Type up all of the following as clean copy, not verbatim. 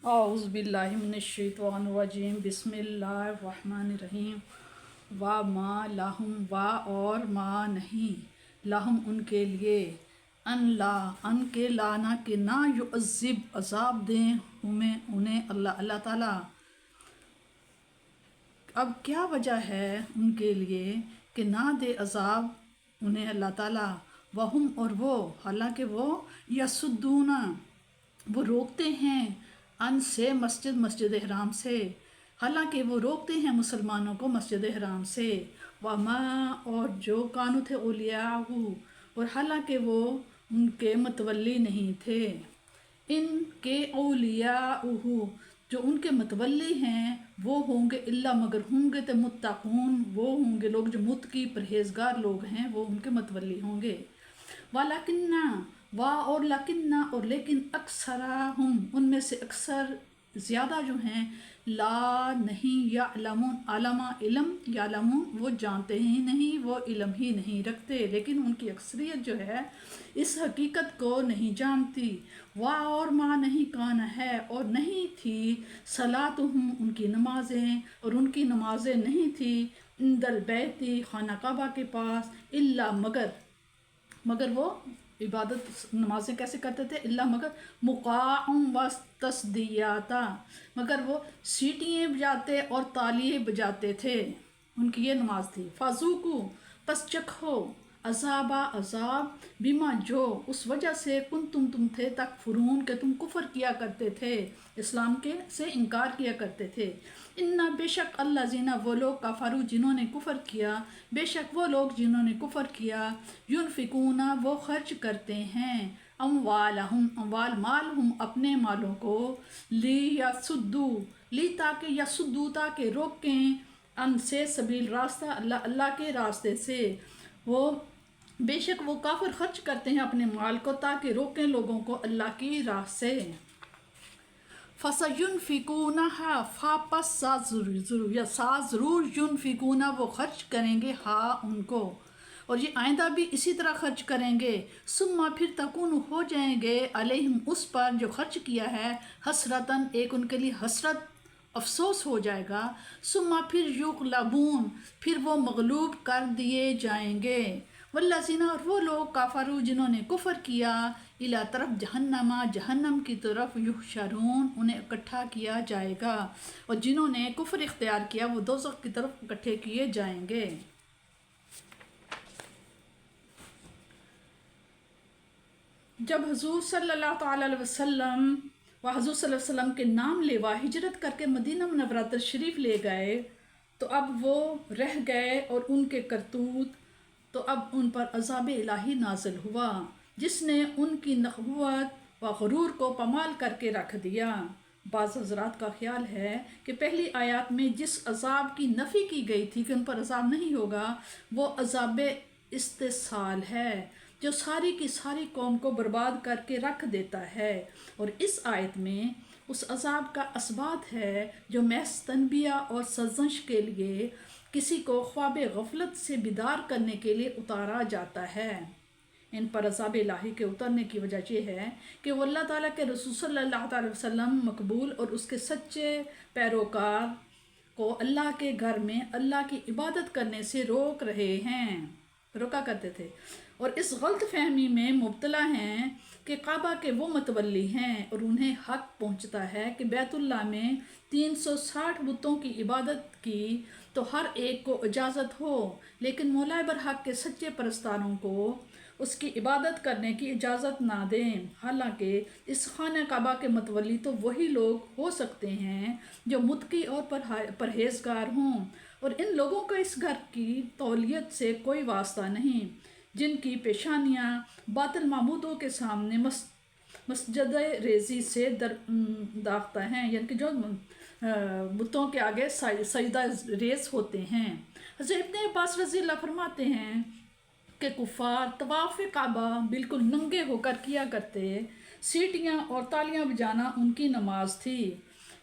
اعوذ باللہ من الشیطان الرجیم بسم اللہ الرحمن الرحیم وا ما لہم وا اور ما نہیں لہم ان کے لیے ان کے لانا کہ نہ یعذب عذاب دیں انہیں اللہ تعالیٰ۔ اب کیا وجہ ہے ان کے لیے کہ نہ دے عذاب انہیں اللہ تعالیٰ، وہم اور وہ حالانکہ وہ یصدون وہ روکتے ہیں ان سے مسجد حرام سے، حالانکہ وہ روکتے ہیں مسلمانوں کو مسجد حرام سے، وما اور جو کانو تھے اولیاء اور حالانکہ وہ ان کے متولی نہیں تھے، ان کے اولیاء جو ان کے متولی ہیں وہ ہوں گے اللہ مگر ہوں گے تو متقون وہ ہوں گے لوگ جو متقی پرہیزگار لوگ ہیں وہ ان کے متولی ہوں گے، اور لیکن اکثرہم ان میں سے اکثر زیادہ جو ہیں لا نہیں یعلمون وہ جانتے ہی نہیں، وہ علم ہی نہیں رکھتے، لیکن ان کی اکثریت جو ہے اس حقیقت کو نہیں جانتی۔ اور ماں نہیں کانا ہے اور نہیں تھی صلاتہم ان کی نمازیں، اور ان کی نمازیں نہیں تھی عند البیت خانہ کعبہ کے پاس الا مگر وہ عبادت نمازیں کیسے کرتے تھے، اللہ مگر مقام و تصدیاتا مگر وہ سیٹیاں بجاتے اور تالیے بجاتے تھے، ان کی یہ نماز تھی۔ فذوقوا پس چکھو عذاب بما جو اس وجہ سے تم تھے تکفرون کہ تم کفر کیا کرتے تھے، اسلام کے سے انکار کیا کرتے تھے۔ انا بے شک اللہ زینا وہ لوگ کفروا جنہوں نے کفر کیا، بے شک وہ لوگ جنہوں نے کفر کیا، ینفقون وہ خرچ کرتے ہیں مالہم اپنے مالوں کو تاکہ روکیں ان سے سبیل راستہ اللہ کے راستے سے، وہ بے شک وہ کافر خرچ کرتے ہیں اپنے مال کو تاکہ روکیں لوگوں کو اللہ کی راہ سے۔ فَسَيُنْفِقُونَهَا پس ضرور ينفقون وہ خرچ کریں گے ان کو، اور یہ آئندہ بھی اسی طرح خرچ کریں گے، ثم پھر تکون ہو جائیں گے علیہم اس پر جو خرچ کیا ہے حسرتاً ایک ان کے لیے حسرت افسوس ہو جائے گا، ثم پھر یغلبون پھر وہ مغلوب کر دیے جائیں گے، والذین اور وہ لوگ کفروا جنہوں نے کفر کیا الی طرف جہنم کی طرف یحشرون انہیں اکٹھا کیا جائے گا، اور جنہوں نے کفر اختیار کیا وہ دوزخ کی طرف اکٹھے کیے جائیں گے۔ جب حضور صلی اللہ تعالیٰ علیہ وسلم کے نام لیوا ہجرت کر کے مدینہ منورہ تشریف لے گئے تو اب وہ رہ گئے، اور ان کے کرتوت تو اب ان پر عذاب الہی نازل ہوا جس نے ان کی نخوت و غرور کو پامال کر کے رکھ دیا۔ بعض حضرات کا خیال ہے کہ پہلی آیات میں جس عذاب کی نفی کی گئی تھی کہ ان پر عذاب نہیں ہوگا وہ عذاب استحصال ہے جو ساری کی ساری قوم کو برباد کر کے رکھ دیتا ہے، اور اس آیت میں اس عذاب کا اثبات ہے جو محض تنبیہ اور سرزنش کے لیے کسی کو خواب غفلت سے بیدار کرنے کے لیے اتارا جاتا ہے۔ ان پر عذاب الہی کے اترنے کی وجہ یہ ہے کہ وہ اللہ تعالیٰ کے رسول صلی اللہ علیہ وسلم مقبول اور اس کے سچے پیروکار کو اللہ کے گھر میں اللہ کی عبادت کرنے سے روکا کرتے تھے، اور اس غلط فہمی میں مبتلا ہیں کہ کعبہ کے وہ متولی ہیں اور انہیں حق پہنچتا ہے کہ بیت اللہ میں 360 بتوں کی عبادت کی تو ہر ایک کو اجازت ہو، لیکن مولا برحق کے سچے پرستاروں کو اس کی عبادت کرنے کی اجازت نہ دیں، حالانکہ اس خانہ کعبہ کے متولی تو وہی لوگ ہو سکتے ہیں جو متقی اور پرہیزگار ہوں، اور ان لوگوں کا اس گھر کی تولیت سے کوئی واسطہ نہیں جن کی پیشانیاں باطل معبودوں کے سامنے مسجد ریزی سے داختہ ہیں، یعنی کہ جو بتوں کے آگے سجدہ ریز ہوتے ہیں۔ حضرت ابن عباس رضی اللہ فرماتے ہیں کہ کفار طواف کعبہ بالکل ننگے ہو کر کیا کرتے، سیٹیاں اور تالیاں بجانا ان کی نماز تھی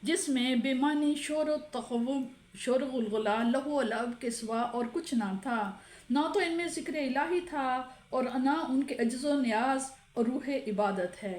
جس میں بے معنی شور و تخوف، شور غلغلہ، لہو و لعب کے سوا اور کچھ نہ تھا، نہ تو ان میں ذکر الہی تھا اور نہ ان کے عجز و نیاز اور روح عبادت ہے۔